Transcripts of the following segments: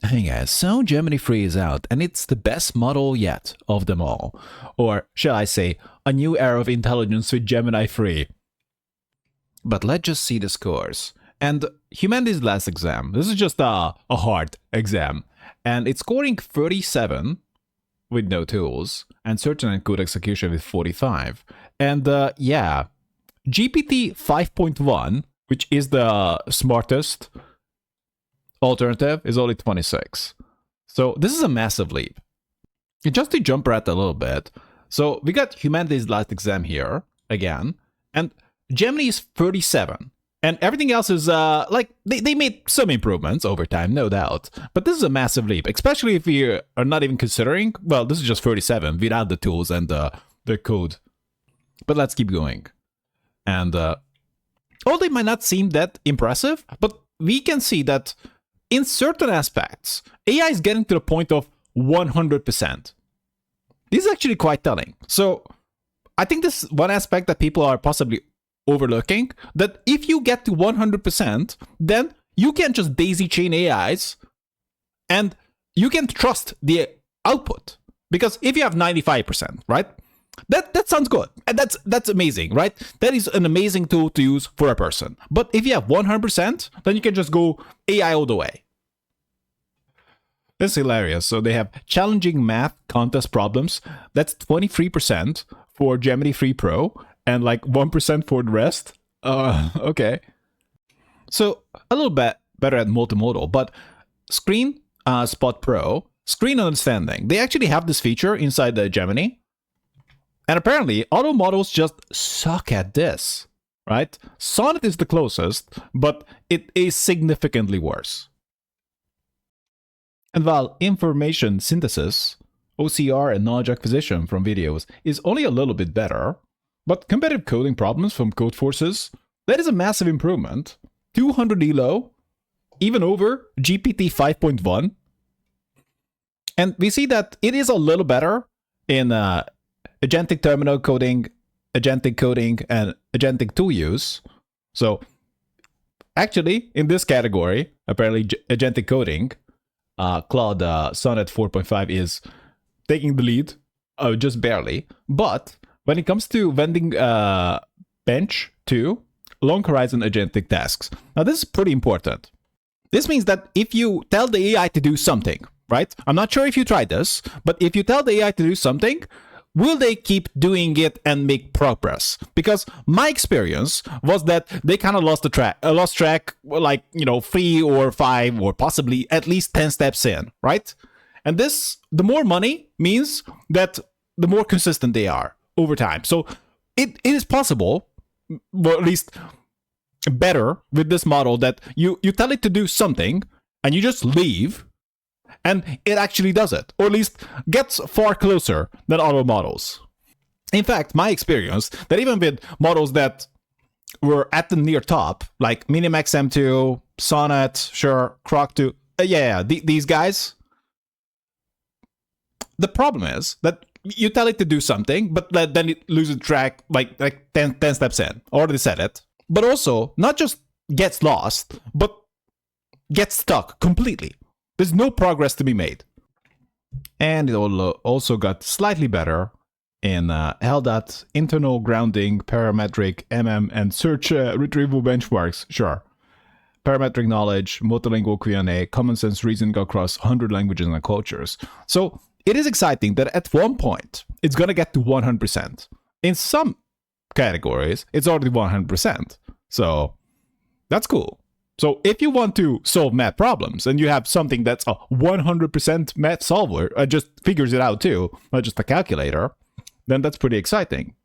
Hey guys, so Gemini 3 is out, and it's the best model yet of them all. Or, shall I say, a new era of intelligence with Gemini 3. But let's just see the scores. And humanity's last exam, this is just a hard exam. And it's scoring 37 with no tools, and certain and code execution with 45. And yeah, GPT 5.1, which is the smartest alternative, is only 26. So this is a massive leap. And just to jump ahead a little bit, so we got humanity's last exam here again, and Gemini is 37. And everything else is like they made some improvements over time, no doubt. But this is a massive leap, especially if you are not even considering, well, this is just 37 without the tools and the code. But let's keep going. And all they might not seem that impressive, but we can see that in certain aspects, AI is getting to the point of 100%. This is actually quite telling. So I think this is one aspect that people are possibly overlooking, that if you get to 100%, then you can just daisy chain AIs and you can trust the output. Because if you have 95%, right? That sounds good. And that's amazing, right? That is an amazing tool to use for a person. But if you have 100%, then you can just go AI all the way. That's hilarious. So they have challenging math contest problems. That's 23% for Gemini 3 Pro and like 1% for the rest. Okay. So a little bit better at multimodal, but Screen Spot Pro, Screen Understanding, they actually have this feature inside the Gemini. And apparently, auto models just suck at this, right? Sonnet is the closest, but it is significantly worse. And while information synthesis, OCR, and knowledge acquisition from videos is only a little bit better, but competitive coding problems from Codeforces, that is a massive improvement. 200 elo, even over GPT 5.1. And we see that it is a little better in agentic terminal coding, agentic coding, and agentic tool use. So actually, in this category, apparently agentic coding, Claude Sonnet 4.5 is taking the lead, just barely. But when it comes to vending bench to long horizon agentic tasks, now this is pretty important. This means that if you tell the AI to do something, right? I'm not sure if you tried this, but if you tell the AI to do something, will they keep doing it and make progress? Because my experience was that they kind of lost track, like, 3 or 5 or possibly at least 10 steps in, right? And this, the more money means that the more consistent they are over time. So it is possible, or at least better with this model, that you tell it to do something and you just leave, and it actually does it, or at least gets far closer than auto models. In fact, my experience, that even with models that were at the near top, like Minimax M2, Sonnet, sure, Croc 2, these guys, the problem is that you tell it to do something, but then it loses track like 10 steps in. Already said it. But also, not just gets lost, but gets stuck completely. There's no progress to be made. And it also got slightly better in LDAT, internal grounding, parametric, and search retrieval benchmarks, sure. Parametric knowledge, multilingual Q&A, common sense reasoning across 100 languages and cultures. So it is exciting that at one point, it's going to get to 100%. In some categories, it's already 100%. So that's cool. So if you want to solve math problems and you have something that's a 100% math solver, just figures it out too, not just a calculator, then that's pretty exciting.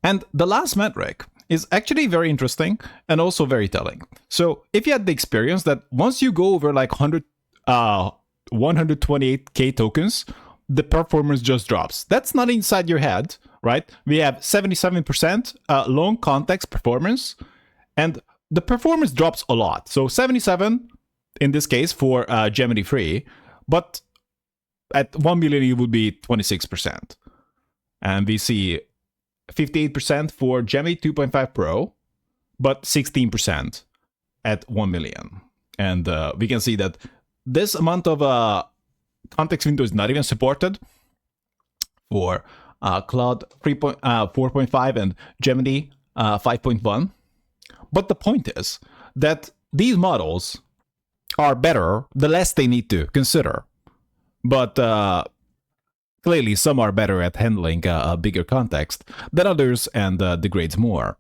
And the last metric is actually very interesting and also very telling. So if you had the experience that once you go over like 128k tokens, the performance just drops. That's not inside your head, right? We have 77% long context performance, and the performance drops a lot. So 77 in this case for Gemini 3, but at 1 million it would be 26%. And we see 58% for Gemini 2.5 Pro, but 16% at 1 million. And we can see that this amount of context window is not even supported for Claude 4.5 and Gemini 5.1. But the point is that these models are better the less they need to consider. But clearly, some are better at handling a bigger context than others and degrades more.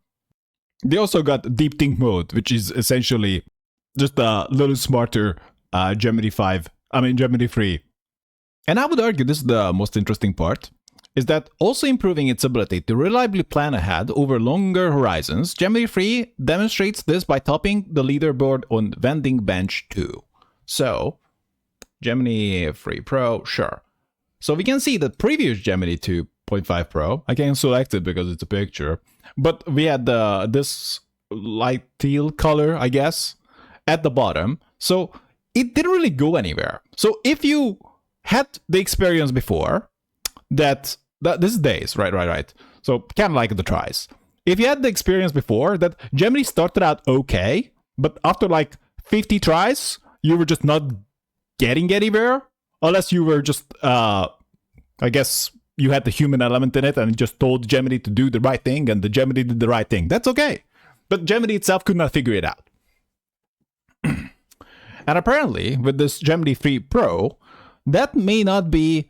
They also got deep think mode, which is essentially just a little smarter Gemini 3. And I would argue this is the most interesting part, is that also improving its ability to reliably plan ahead over longer horizons, Gemini 3 demonstrates this by topping the leaderboard on Vending Bench 2. So, Gemini 3 Pro, sure. So we can see the previous Gemini 2.5 Pro. I can select it because it's a picture. But we had this light teal color, I guess, at the bottom. So it didn't really go anywhere. So if you had the experience before, that this is days, right. So kind of like the tries. If you had the experience before that Gemini started out okay, but after like 50 tries, you were just not getting anywhere, unless you were just, I guess you had the human element in it and just told Gemini to do the right thing, and the Gemini did the right thing. That's okay. But Gemini itself could not figure it out. And apparently, with this Gemini 3 Pro, that may not be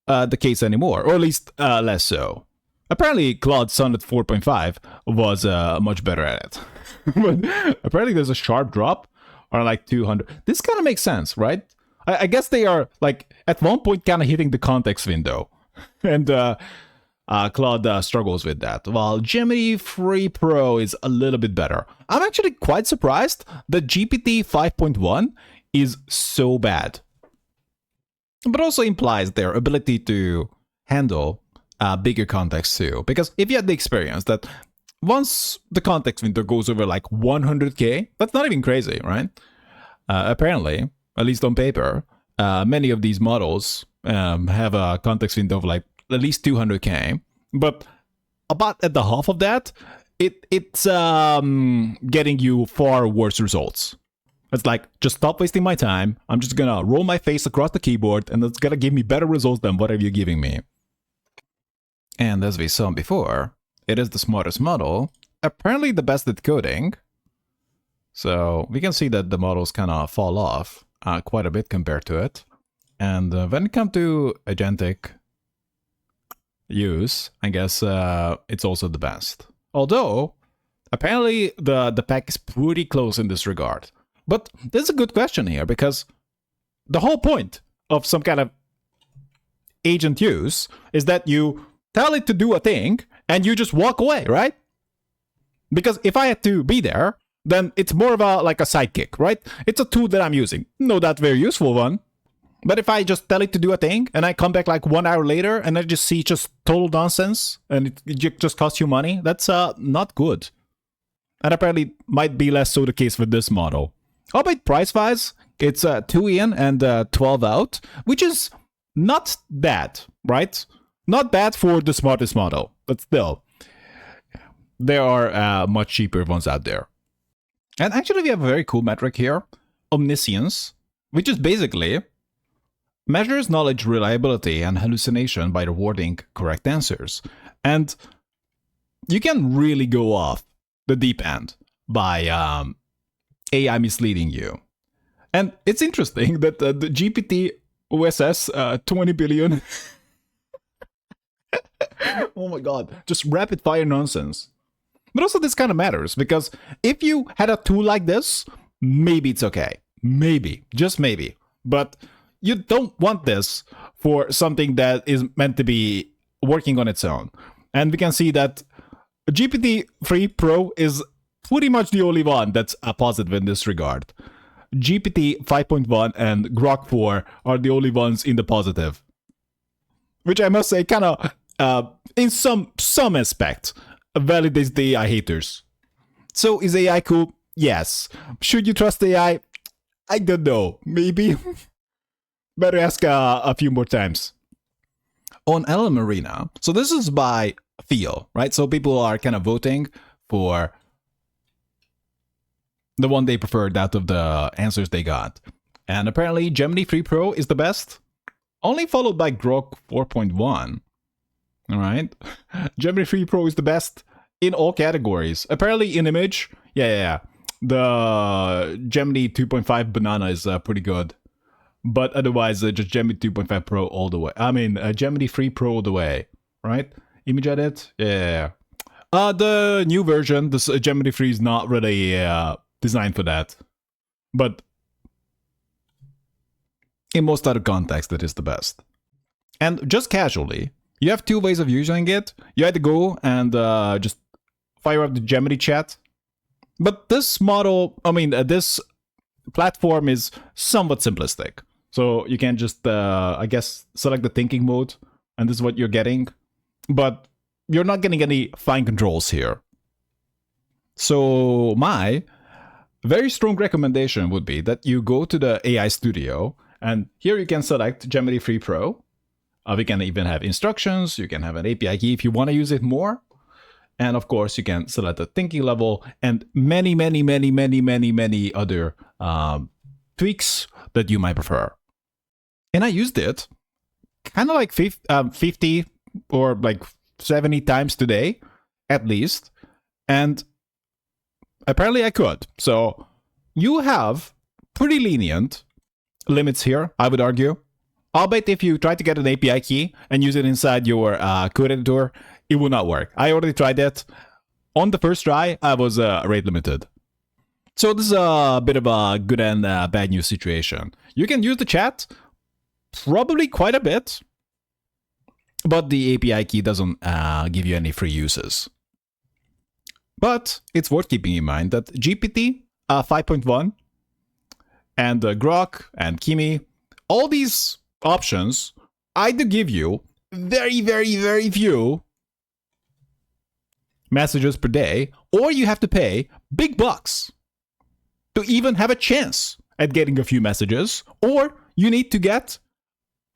the case anymore, or at least less so. Apparently, Claude Sonnet 4.5 was much better at it. But apparently, there's a sharp drop on like 200. This kind of makes sense, right? I guess they are like at one point kind of hitting the context window, and Claude struggles with that. While Gemini 3 Pro is a little bit better. I'm actually quite surprised that GPT 5.1 is so bad, but also implies their ability to handle bigger context too. Because if you had the experience that once the context window goes over like 100k, that's not even crazy, right? Apparently, at least on paper, many of these models have a context window of like at least 200k, but about at the half of that, it's getting you far worse results. It's like, just stop wasting my time. I'm just gonna roll my face across the keyboard, and it's gonna give me better results than whatever you're giving me. And as we saw before, it is the smartest model, apparently the best at coding. So we can see that the models kind of fall off quite a bit compared to it. And when it comes to agentic use, I guess it's also the best. Although, apparently the pack is pretty close in this regard. But there's a good question here, because the whole point of some kind of agent use is that you tell it to do a thing and you just walk away, right? Because if I had to be there, then it's more of a like a sidekick, right? It's a tool that I'm using. No, that very useful one. But if I just tell it to do a thing and I come back like 1 hour later and I just see just total nonsense and it just costs you money, that's not good. And apparently might be less so the case with this model. How about price-wise? It's 2 in and 12 out, which is not bad, right? Not bad for the smartest model, but still, there are much cheaper ones out there. And actually, we have a very cool metric here, omniscience, which is basically measures knowledge reliability and hallucination by rewarding correct answers. And you can really go off the deep end by AI misleading you. And it's interesting that the GPT OSS 20 billion, oh my god, just rapid fire nonsense. But also this kind of matters, because if you had a tool like this, maybe it's okay. Maybe, just maybe. But you don't want this for something that is meant to be working on its own. And we can see that GPT 3 Pro is pretty much the only one that's positive in this regard. GPT 5.1 and Grok 4 are the only ones in the positive. Which I must say kind of, in some aspect, validates the AI haters. So is AI cool? Yes. Should you trust AI? I don't know. Maybe. Better ask a few more times. On LM Arena, so this is by feel, right? So people are kind of voting for the one they preferred out of the answers they got. And apparently Gemini 3 Pro is the best, only followed by Grok 4.1. Alright? Gemini 3 Pro is the best in all categories. Apparently in image, yeah. The Gemini 2.5 Banana is pretty good. But otherwise, just Gemini 2.5 Pro all the way. I mean, Gemini 3 Pro all the way. Right? Image edit? Yeah. The new version, this Gemini 3 is not really designed for that. But in most other contexts, it is the best. And just casually, you have two ways of using it. You either go and just fire up the Gemini chat. But this model, this platform is somewhat simplistic. So you can just, I guess, select the thinking mode, and this is what you're getting. But you're not getting any fine controls here. So my very strong recommendation would be that you go to the AI Studio, and here you can select Gemini 3 Pro. We can even have instructions. You can have an API key if you want to use it more. And of course, you can select the thinking level and many other tweaks that you might prefer. And I used it kind of like 50 or like 70 times today, at least. And apparently I could. So you have pretty lenient limits here, I would argue. I'll bet if you try to get an API key and use it inside your code editor, it will not work. I already tried that. On the first try, I was rate limited. So this is a bit of a good and bad news situation. You can use the chat probably quite a bit, but the API key doesn't give you any free uses. But it's worth keeping in mind that GPT 5.1 and Grok and Kimi, all these options either give you very few messages per day, or you have to pay big bucks to even have a chance at getting a few messages, or you need to get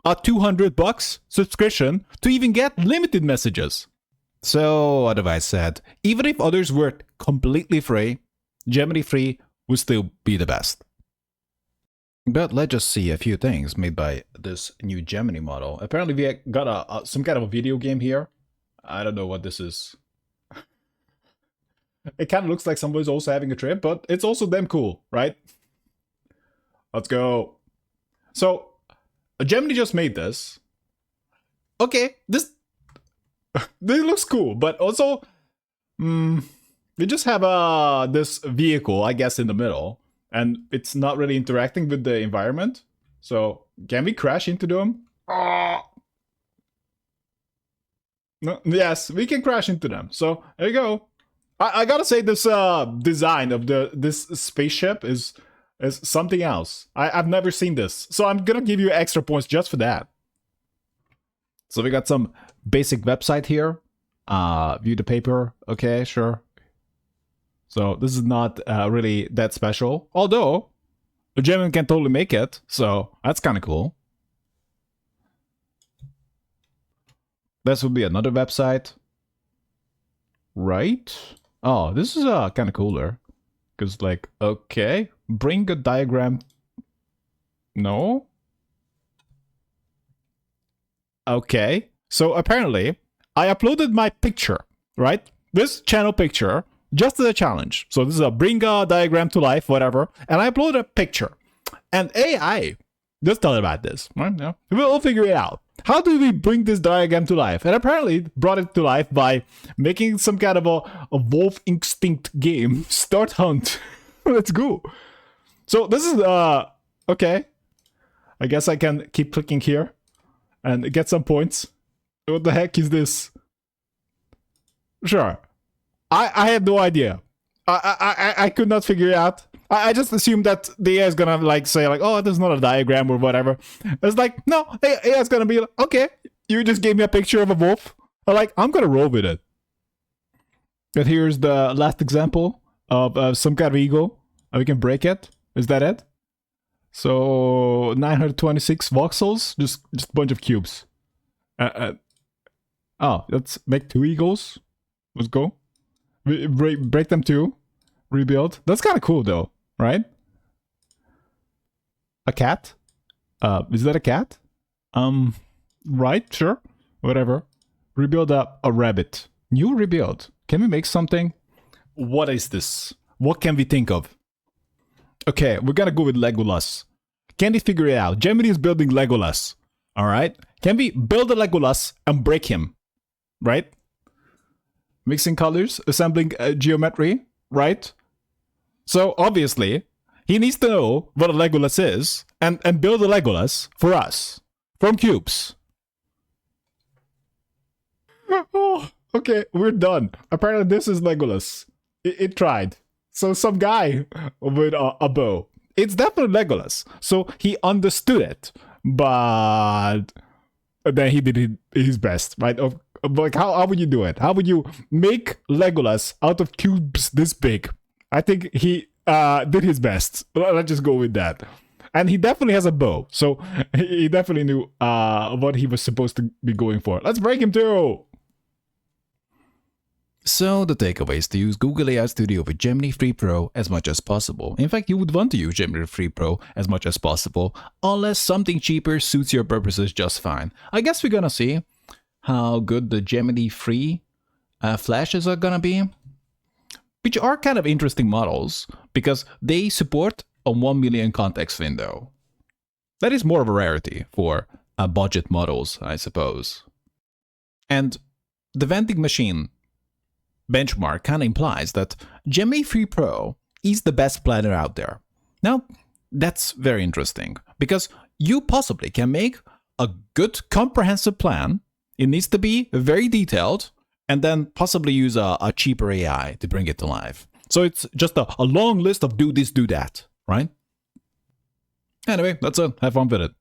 a $200 subscription to even get limited messages. So, otherwise said, even if others were completely free, Gemini 3 would still be the best. But let's just see a few things made by this new Gemini model. Apparently we got some kind of a video game here. I don't know what this is. It kind of looks like somebody's also having a trip, but it's also damn cool, right? Let's go. So, Gemini just made this. Okay, this looks cool, but also, we just have this vehicle, I guess, in the middle, and it's not really interacting with the environment. So, can we crash into them? No, yes, we can crash into them. So, there you go. I gotta say, this design of this spaceship is something else. I've never seen this, so I'm gonna give you extra points just for that. So we got some basic website here. View the paper. Okay, sure. So this is not really that special, although a Gemini can totally make it. So that's kind of cool. This would be another website, right? Oh, this is kind of cooler. Because, like, okay, bring a diagram. No? Okay. So, apparently, I uploaded my picture, right? This channel picture, just as a challenge. So, this is a bring a diagram to life, whatever. And I uploaded a picture. And AI just tell about this, right? Yeah. We'll figure it out. How do we bring this diagram to life? And apparently brought it to life by making some kind of a wolf instinct game. Start hunt. Let's go. So this is, okay. I guess I can keep clicking here and get some points. What the heck is this? Sure. I had no idea. I could not figure it out. I just assumed that the AI is gonna like say like, oh, there's not a diagram or whatever. It's like, no, AI is gonna be like, okay, you just gave me a picture of a wolf. I'm gonna roll with it. And here's the last example of some kind of eagle. We can break it. Is that it? So 926 voxels, just a bunch of cubes. Oh, let's make 2 eagles. Let's go. Break them 2. Rebuild. That's kind of cool though, right? A cat? Is that a cat? Right, sure. Whatever. Rebuild a rabbit. New rebuild. Can we make something? What is this? What can we think of? Okay, we're gonna go with Legolas. Can we figure it out? Gemini is building Legolas. Alright? Can we build a Legolas and break him? Right? Mixing colors, assembling geometry, right? So obviously, he needs to know what a Legolas is and build a Legolas for us from cubes. Oh, okay, we're done. Apparently, this is Legolas. It tried. So some guy with a bow. It's definitely Legolas. So he understood it, but then he did his best, right? Like how would you do it? How would you make Legolas out of cubes this big? I think he did his best. Let's just go with that. And he definitely has a bow, so he definitely knew what he was supposed to be going for. Let's break him too. So the takeaway is to use Google AI Studio with Gemini Free Pro as much as possible. In fact, you would want to use Gemini Free Pro as much as possible, unless something cheaper suits your purposes just fine. I guess we're gonna see how good the Gemini Free flashes are gonna be, which are kind of interesting models because they support a 1 million context window. That is more of a rarity for budget models, I suppose. And the vending machine benchmark kind of implies that Gemini Free Pro is the best planner out there. Now, that's very interesting because you possibly can make a good comprehensive plan. It needs to be very detailed and then possibly use a cheaper AI to bring it to life. So it's just a long list of do this, do that, right? Anyway, that's it. Have fun with it.